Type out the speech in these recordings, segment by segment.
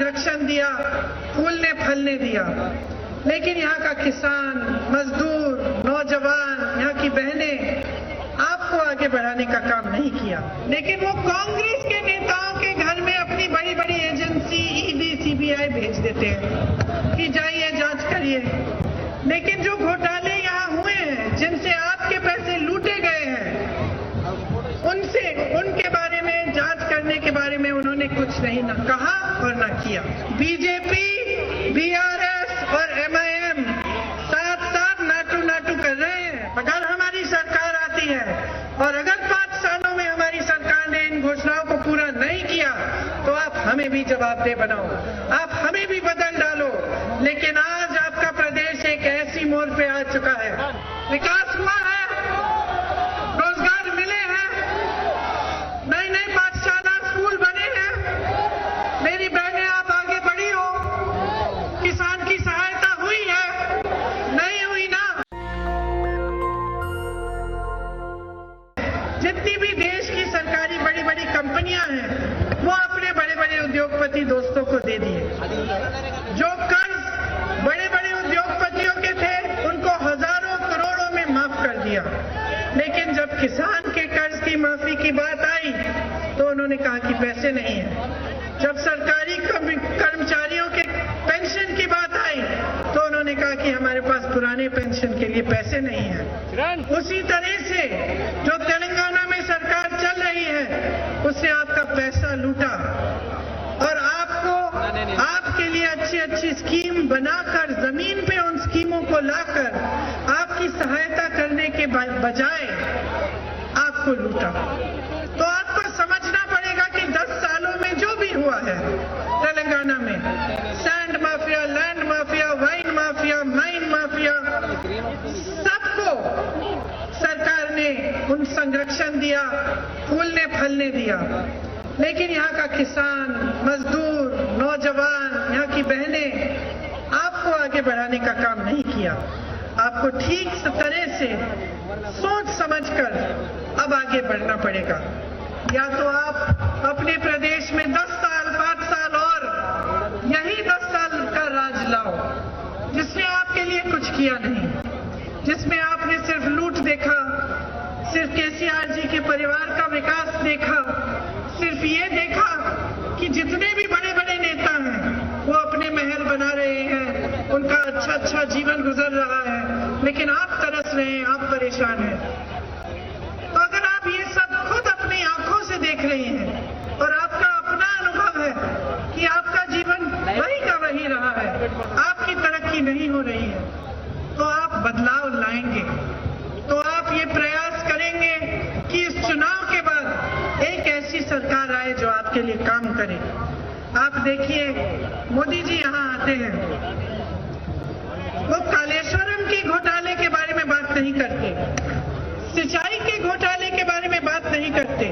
संरक्षण दिया, फूलने फलने दिया, लेकिन यहाँ का किसान, मजदूर, नौजवान, यहाँ की बहनें आपको आगे बढ़ाने का काम नहीं किया। लेकिन वो कांग्रेस के नेताओं के घर में अपनी बड़ी बड़ी एजेंसी ईडी, सीबीआई भेज देते हैं कि जाइए जांच करिए। लेकिन जो घोटाले यहाँ हुए हैं, जिनसे आपके पैसे लूटे गए हैं, उनके बारे में जांच करने के बारे में उन्होंने कुछ नहीं ना कहा और ना किया। बीजेपी, बीआरएस और एमआईएम साथ साथ नाटू कर रहे हैं। अगर हमारी सरकार आती है और अगर 5 सालों में हमारी सरकार ने इन घोषणाओं को पूरा नहीं किया तो आप हमें भी जवाबदेह बनाओ, आप हमें भी बदल डालो। लेकिन आज आपका प्रदेश एक ऐसी मोड़ पे आ चुका है, विकास हुआ है, रोजगार मिले हैं, नए पाठशाला स्कूल बने हैं, मेरी बहनें आप आगे बढ़ी हो, किसान की सहायता हुई है, नहीं हुई ना। जितनी भी देश की सरकारी बड़ी बड़ी कंपनियां हैं वो अपने बड़े बड़े उद्योगपति दोस्तों को दे दिए। जो कर्ज बड़े बड़े उद्योगपतियों के थे उनको हजारों करोड़ों में माफ कर दिया। लेकिन जब किसान के कर्ज की माफी की बात आई तो उन्होंने कहा कि पैसे नहीं है। जब सरकारी कर्मचारियों के पेंशन की बात आई तो उन्होंने कहा कि हमारे पास पुराने पेंशन के लिए पैसे नहीं है। उसी तरह से जो तेलंगाना में सरकार चल रही है उससे आपका पैसा लूटा और आपके लिए अच्छी अच्छी स्कीम बनाकर जमीन पे उन स्कीमों को लाकर आपकी सहायता करने के बजाय आपको लूटा। तो आपको समझना पड़ेगा कि 10 सालों में जो भी हुआ है तेलंगाना में, sand mafia, land mafia, wine mafia, mine mafia, सबको सरकार ने उन संरक्षण दिया, फूलने फलने दिया। लेकिन यहाँ का किसान, मजदूर, नौजवान, यहाँ की बहनें आपको आगे बढ़ाने का काम नहीं किया। आपको ठीक तरह से सोच समझकर अब आगे बढ़ना पड़ेगा। या तो आप अपने प्रदेश में 10 साल, 5 साल और यही 10 साल का राज लाओ जिसने आपके लिए कुछ किया नहीं, जिसमें आपने सिर्फ लूट देखा, सिर्फ केसीआर जी के परिवार का विकास देखा, सिर्फ ये देखा कि जितने भी बड़े बड़े नेता हैं वो अपने महल बना रहे हैं, उनका अच्छा जीवन गुजर रहा है, लेकिन आप तरस रहे हैं, आप परेशान हैं। तो अगर आप ये सब खुद अपनी आंखों से देख रहे हैं और आपका अपना अनुभव है कि आपका जीवन वही का वही रहा है, आपकी तरक्की नहीं हो रही है, तो आप बदलाव लाएंगे, तो आप ये प्रयास करेंगे कि इस चुनाव के बाद एक ऐसी सरकार आए जो आपके लिए काम करे। आप देखिए, मोदी जी यहाँ आते हैं, वो कालेश्वरम के घोटाले के बारे में बात नहीं करते, सिंचाई के घोटाले के बारे में बात नहीं करते,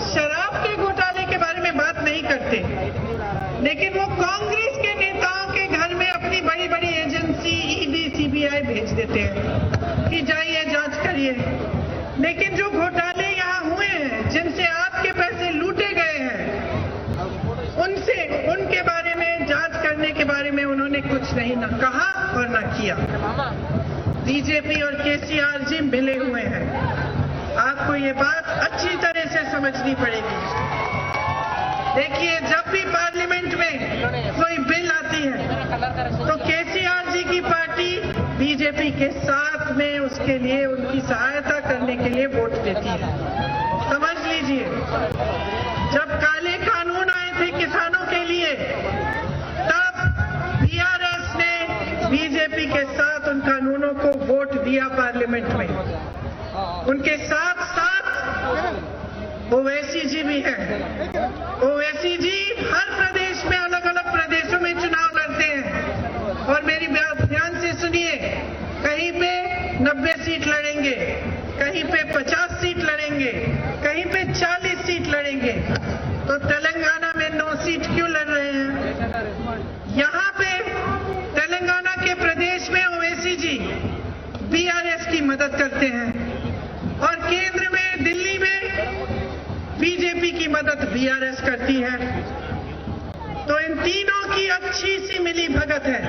शराब के घोटाले के बारे में बात नहीं करते, लेकिन वो कांग्रेस के नेताओं के घर में अपनी बड़ी बड़ी एजेंसी ईडी, सीबीआई भेज देते हैं कि जाइए जांच करिए। लेकिन जो घोटाले यहाँ हुए हैं, जिनसे आपके पैसे लूटे गए हैं, उनके बारे में जांच करने के बारे में उन्होंने कुछ नहीं ना कहा और ना किया। बीजेपी और केसीआर जी मिले हुए हैं, आपको ये बात अच्छी तरह से समझनी पड़ेगी। देखिए, जब भी पार्लियामेंट में कोई बिल आती है तो केसीआर जी की पार्टी बीजेपी के साथ में उसके लिए, उनकी सहायता करने के लिए वोट देती है। समझ लीजिए, जब काले कानून आए थे किसानों के लिए तब बीआरएस ने बीजेपी के साथ उन कानूनों को वोट दिया पार्लियामेंट में। उनके साथ साथ ओवैसी जी भी हैं। ओवैसी जी हर प्रदेश में, अलग अलग प्रदेशों में चुनाव लड़ते हैं और मेरी बात ध्यान से सुनिए, कहीं पे 90 सीट लड़ेंगे, कहीं पे 50 सीट लड़ेंगे, कहीं पे 40 सीट लड़ेंगे। तो तेलंगाना में 9 सीट क्यों लड़ रहे हैं? यहाँ पे तेलंगाना के प्रदेश में ओवैसी जी बीआरएस की मदद करते हैं और केंद्र में, दिल्ली में बीजेपी की मदद बीआरएस करती है। तो इन तीनों की अच्छी सी मिली भगत है।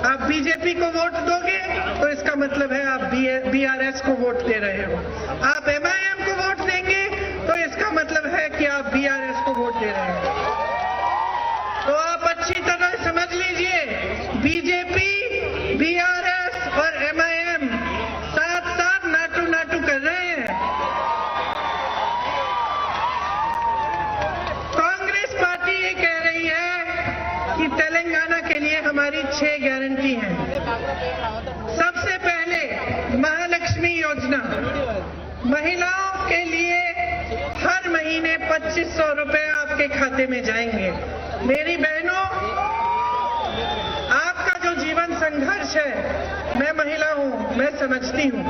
आप बीजेपी को वोट दोगे तो इसका मतलब है आप बीआरएस को वोट दे रहे हो। आप एमआईएम को वोट देंगे तो इसका मतलब है कि आप बीआरएस को वोट दे रहे हो। तो आप अच्छी तरह समझ लीजिए, बीजेपी, बीआरएस और एमआईएम साथ साथ नाटू नाटू कर रहे हैं। कांग्रेस पार्टी ये कह रही है कि तेलंगाना के लिए हमारी 6 गारंटी हैं। सबसे पहले महालक्ष्मी योजना, महिलाओं के लिए हर महीने 2500 रुपए आपके खाते में जाएंगे। मेरी बहनों, आपका जो जीवन संघर्ष है, मैं महिला हूं, मैं समझती हूं।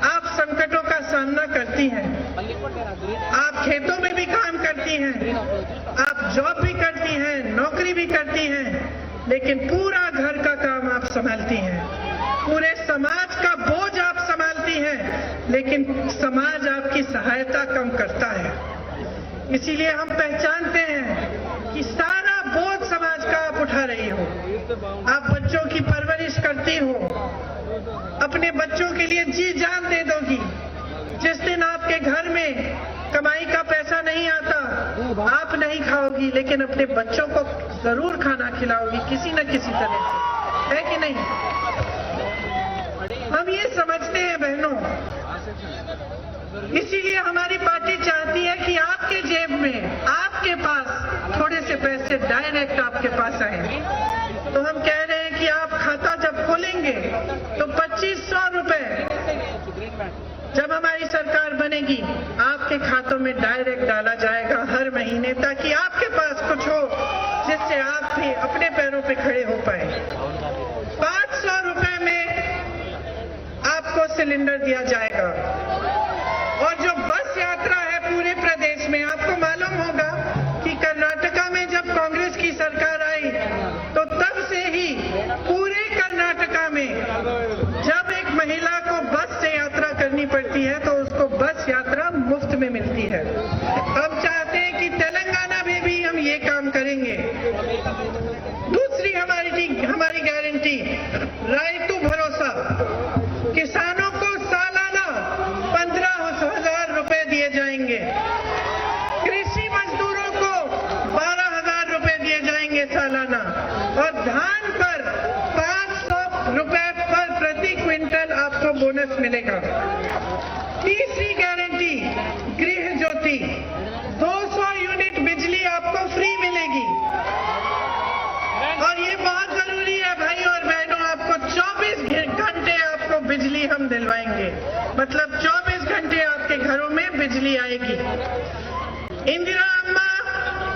आप संकटों का सामना करती हैं, आप खेतों में भी काम करती हैं, आप जॉब भी करती हैं, नौकरी भी करती हैं, लेकिन पूरा घर का काम आप संभालती हैं, पूरे समाज का बोझ आप संभालती हैं, लेकिन समाज आपकी सहायता कम करता है। इसीलिए हम पहचानते हैं कि सारा बोझ समाज का आप उठा रही हो। आप बच्चों की परवरिश करती हो, अपने बच्चों के लिए जी जान दे दोगी। जिस दिन आपके घर में कमाई का पैसा नहीं आता, आप नहीं खाओगी, लेकिन अपने बच्चों को जरूर खाना खिलाओगी किसी न किसी तरह से, है कि नहीं? हम ये समझते हैं बहनों, इसीलिए हमारी पार्टी चाहती है कि आपके जेब में, आपके पास थोड़े से पैसे डायरेक्ट आपके पास आए। तो हम कह रहे हैं कि आप खाता जब खोलेंगे तो 2500 रुपए जब हमारी सरकार बनेगी आपके खातों में डायरेक्ट डाला जाएगा हर महीने, ताकि आपके पास कुछ हो जिससे आप भी अपने पैरों पे खड़े हो पाए। 500 रुपए में आपको सिलेंडर दिया जाएगा। और जो बस यात्रा है पूरे प्रदेश में, आपको मालूम होगा कि कर्नाटका में जब कांग्रेस की सरकार आई तो तब से ही पूरे कर्नाटका में जब एक महिला को बस से यात्रा करनी पड़ती है तो उसको बस यात्रा मुफ्त में मिलती है। हम चाहते हैं कि तेलंगाना में भी हम ये काम करेंगे। दूसरी हमारी गारंटी, राइतु भरोसा, किसानों को सालाना 15,000 रुपए दिए जाएंगे, कृषि मजदूरों को 12,000 रुपए दिए जाएंगे सालाना, और धान पर 500 रुपए पर प्रति क्विंटल आपको बोनस मिलेगा। तीसरी गारंटी, गृह ज्योति, 200 यूनिट बिजली आपको फ्री मिलेगी। और ये बहुत जरूरी है भाई और बहनों, आपको 24 घंटे आपको बिजली हम दिलवाएंगे, मतलब 24 घंटे आपके घरों में बिजली आएगी। इंदिरा अम्मा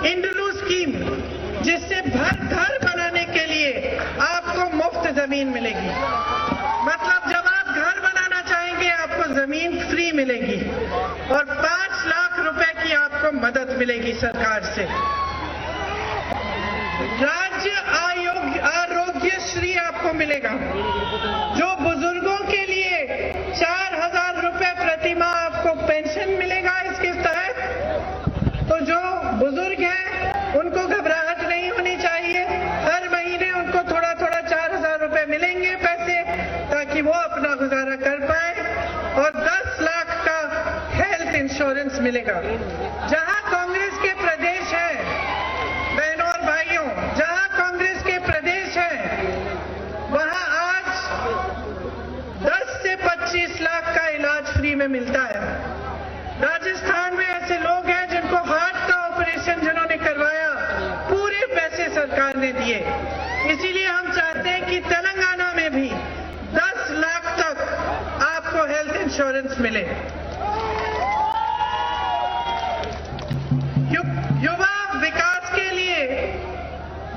इंडलू स्कीम, जिससे घर बनाने के लिए आपको मुफ्त जमीन मिलेगी, मतलब जब आप घर बनाना चाहेंगे आपको जमीन फ्री मिलेगी, और 5 लाख रुपए की आपको मदद मिलेगी सरकार से। राज्य आरोग्यश्री आपको मिलेगा, जो बुजुर्गों के लिए 4,000 रुपए प्रति माह आपको पेंशन मिलेगा इसके तहत। तो जो बुजुर्ग हैं उनको घबराहट नहीं होनी चाहिए, हर महीने उनको थोड़ा थोड़ा 4,000 रुपए मिलेंगे पैसे, ताकि वो अपना गुजारा कर पाए। और 10 लाख का हेल्थ इंश्योरेंस मिलेगा। जहां कांग्रेस के प्रदेश है बहनों और भाइयों, जहां कांग्रेस के प्रदेश है वहां आज 10 से 25 लाख का इलाज फ्री में मिलता है। राजस्थान में ऐसे लोग हैं जिनको हार्ट का ऑपरेशन जिन्होंने करवाया, पूरे पैसे सरकार ने दिए। इसीलिए हम चाहते हैं कि तेलंगाना में भी 10 लाख तक आपको हेल्थ इंश्योरेंस मिले। युवा विकास के लिए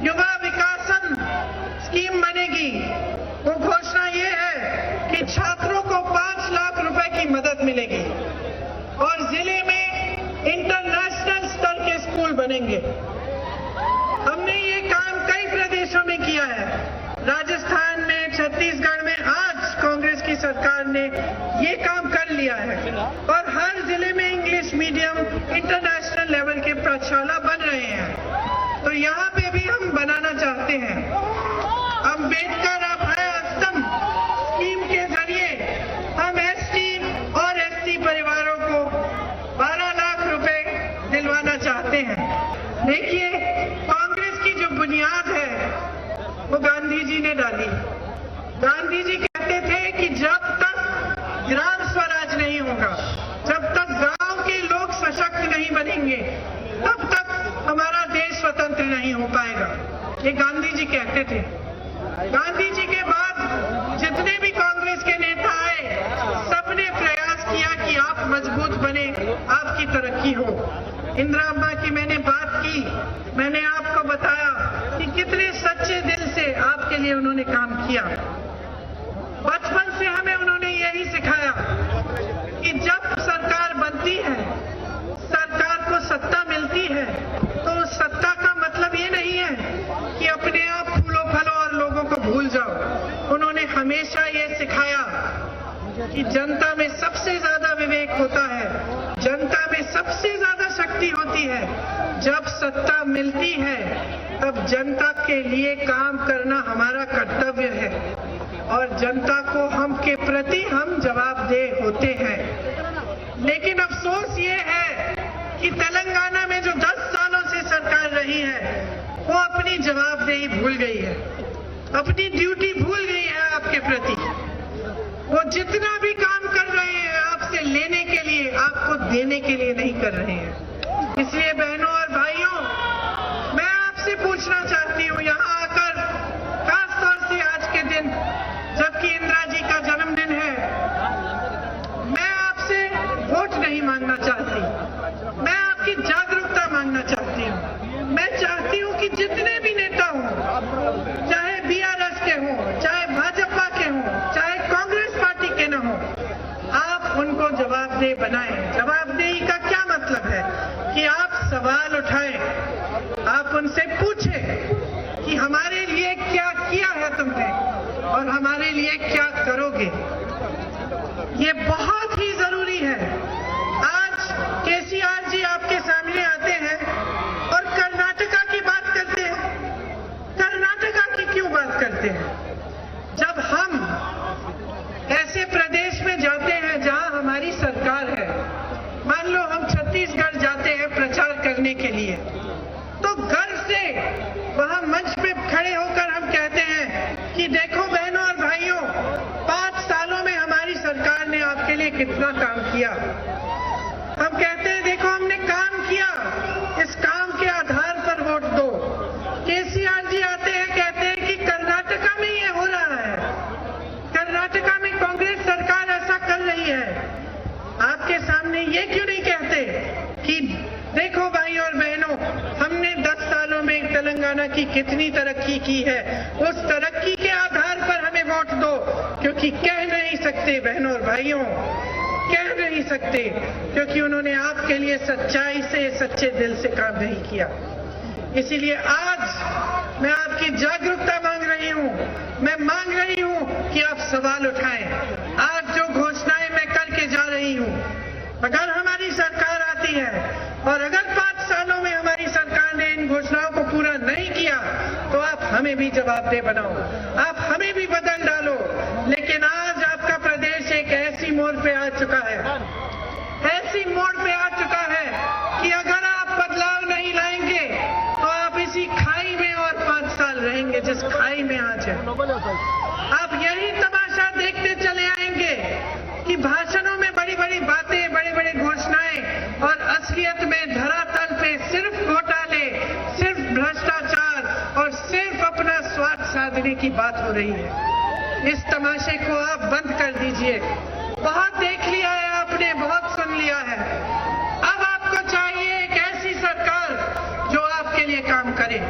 युवा विकासन स्कीम बनेगी। वो घोषणा ये है कि छात्रों को 5 लाख रुपए की मदद मिलेगी, और जिले में इंटरनेशनल स्तर के स्कूल बनेंगे। हमने ये काम कई प्रदेशों में किया है, राजस्थान में, छत्तीसगढ़ में। आज कांग्रेस की सरकार ने ये काम कर लिया है, और हर जिले में इंग्लिश मीडियम इंटरनेशनल लेवल के पाठशाला बन रहे हैं। तो यहाँ पे भी हम बनाना चाहते हैं। अम्बेडकर अभय स्तंभ स्कीम के जरिए हम एसटी और एससी परिवारों को 12 लाख रुपए दिलवाना चाहते हैं। देखिए, कांग्रेस की जो बुनियाद है वो गांधी जी ने डाली। गांधी जी कहते थे कि जब तक ग्राम स्वराज नहीं होगा, जब तक गांव के लोग सशक्त नहीं बनेंगे, तब तक हमारा देश स्वतंत्र नहीं हो पाएगा। ये गांधी जी कहते थे। गांधी जी के बाद जितने भी कांग्रेस के नेता आए, सबने प्रयास किया कि आप मजबूत बने, आपकी तरक्की हो। इंदिरा अम्मा की मैंने बात की, मैंने आपको बताया कि कितने सच्चे दिल से आपके लिए उन्होंने काम किया। बचपन से हमें उन्होंने यही सिखाया कि जब सरकार बनती है, सरकार को सत्ता मिलती है, तो उस सत्ता का मतलब ये नहीं है कि अपने आप फूलों फलों और लोगों को भूल जाओ। उन्होंने हमेशा ये सिखाया कि जनता में सबसे ज्यादा विवेक होता है, जनता में सबसे ज्यादा शक्ति होती है। जब सत्ता मिलती है तब जनता के लिए काम करना हमारा कर्तव्य है और जनता को हम के प्रति हम जवाबदेह होते हैं। लेकिन अफसोस ये है कि तेलंगाना में जो 10 सालों से सरकार रही है, वो अपनी जवाबदेही भूल गई है, अपनी ड्यूटी भूल गई है आपके प्रति। वो जितना भी काम कर रहे हैं आपसे लेने के लिए, आपको देने के लिए नहीं कर रहे हैं। इसलिए बहनों और भाइयों, मैं आपसे पूछना चाहती हूँ, यहाँ आकर खासतौर से आज के दिन जबकि इंदिरा जी का जन्मदिन है, मैं आपसे वोट नहीं मांगना चाहती, मैं आपकी जागरूकता मांगना चाहती हूँ। मैं चाहती हूँ कि जितने भी नेता हों, चाहे बीआरएस के हों, चाहे भाजपा के हों, चाहे कांग्रेस पार्टी के न हों, आप उनको जवाबदेह बनाएं। जवाबदेही का क्या मतलब है कि आप सवाल उठाएं, आप उनसे पूछें कि हमारे लिए क्या किया है तुमने और हमारे लिए क्या करोगे। ये बहुत ही जरूरी है। आज केसीआर जी आपके सामने आते हैं और कर्नाटका की बात करते हैं। कर्नाटका की क्यों बात करते हैं? जब हम ऐसे प्रदेश में जाते हैं जहां हमारी सरकार है, मान लो हम छत्तीसगढ़ जाते हैं प्रचार करने के लिए, तो गर्व से वहां मंच पे खड़े होकर हम कहते हैं कि देखो बहनों और भाइयों, 5 सालों में हमारी सरकार ने आपके लिए कितना काम किया। हम कहते हैं देखो हमने काम किया, इस काम के आधार पर वोट दो। केसीआर जी आते हैं, कहते हैं कि कर्नाटका में ये हो रहा है, कर्नाटका में कांग्रेस सरकार ऐसा कर रही है। आपके सामने ये क्यों नहीं कहते कि देखो भाई और बहनों, हमने 10 सालों में तेलंगाना की कितनी तरक्की की है, उस तरक्की के आधार पर हमें वोट दो। क्योंकि कह नहीं सकते बहनों और भाइयों, कह नहीं सकते, क्योंकि उन्होंने आपके लिए सच्चाई से, सच्चे दिल से काम नहीं किया। इसीलिए आज मैं आपकी जागरूकता मांग रही हूँ, मैं मांग रही हूँ कि आप सवाल उठाएं। आज जो घोषणाएं मैं करके जा रही हूँ, अगर हमारी सरकार आती है और अगर 5 सालों में हमारी सरकार ने इन घोषणाओं को पूरा नहीं किया, तो आप हमें भी जवाबदेह बनाओ, आप हमें भी बदल डालो। लेकिन आज आपका प्रदेश एक ऐसी मोड़ पे आ चुका है, ऐसी मोड़ पे आ चुका है कि अगर आप बदलाव नहीं लाएंगे तो आप इसी खाई में और 5 साल रहेंगे जिस खाई में आज है। आप यही तमाशा देखते चले आएंगे कि भाषणों में बड़ी बड़ी बातें, बड़ी बड़ी घोषणाएं और असलियत में धरातल पे सिर्फ घोटाले, सिर्फ भ्रष्टाचार और सिर्फ अपना स्वार्थ साधने की बात हो रही है। इस तमाशे को आप बंद कर दीजिए। बहुत देख लिया है आपने, बहुत सुन लिया है। अब आपको चाहिए एक ऐसी सरकार जो आपके लिए काम करे।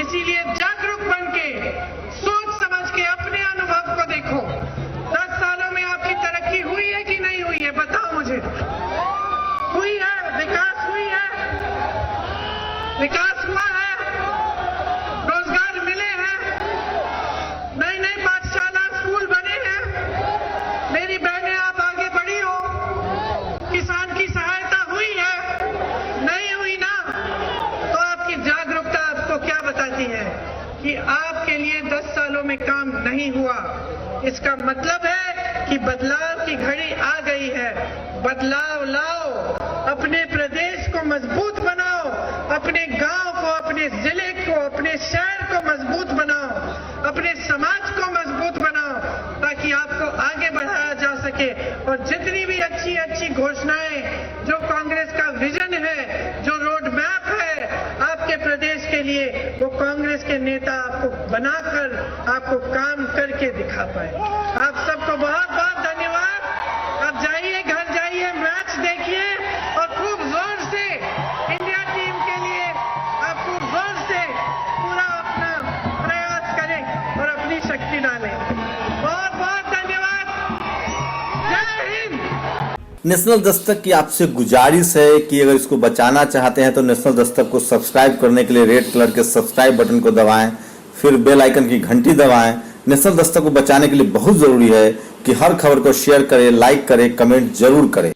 इसीलिए जागरूक बन के, सोच समझ के अपने अनुभव को देखो। 10 सालों में आपकी तरक्की हुई है कि नहीं हुई है? बताओ मुझे। हुई है? विकास हुई है? विकास हुआ है? रोजगार मिले हैं? नए नए पाठशाला, स्कूल बने हैं? मेरी बहनें, आप आगे इसका मतलब है कि बदलाव की घड़ी आ गई है। बदलाव लाओ, अपने प्रदेश को मजबूत बनाओ, अपने गांव को, अपने जिले को, अपने शहर को मजबूत बनाओ, अपने समाज को मजबूत बनाओ, ताकि आपको आगे बढ़ाया जा सके। और जितनी भी अच्छी अच्छी घोषणाएं, जो कांग्रेस का विजन है, जो रोड मैप है आपके प्रदेश के लिए, वो कांग्रेस के नेता आपको बनाकर आपको काम करके दिखा पाए। आप सबको बहुत बहुत धन्यवाद। आप जाइए, घर जाइए, मैच देखिए और खूब जोर से इंडिया टीम के लिए आप खूब जोर से पूरा अपना प्रयास करें और अपनी शक्ति डालें। बहुत बहुत धन्यवाद। जय हिंद। नेशनल दस्तक की आपसे गुजारिश है कि अगर इसको बचाना चाहते हैं तो नेशनल दस्तक को सब्सक्राइब करने के लिए रेड कलर के सब्सक्राइब बटन को दबाएं, फिर बेल आइकन की घंटी दबाएं। नेशनल दस्तक को बचाने के लिए बहुत जरूरी है कि हर खबर को शेयर करें, लाइक करें, कमेंट जरूर करें।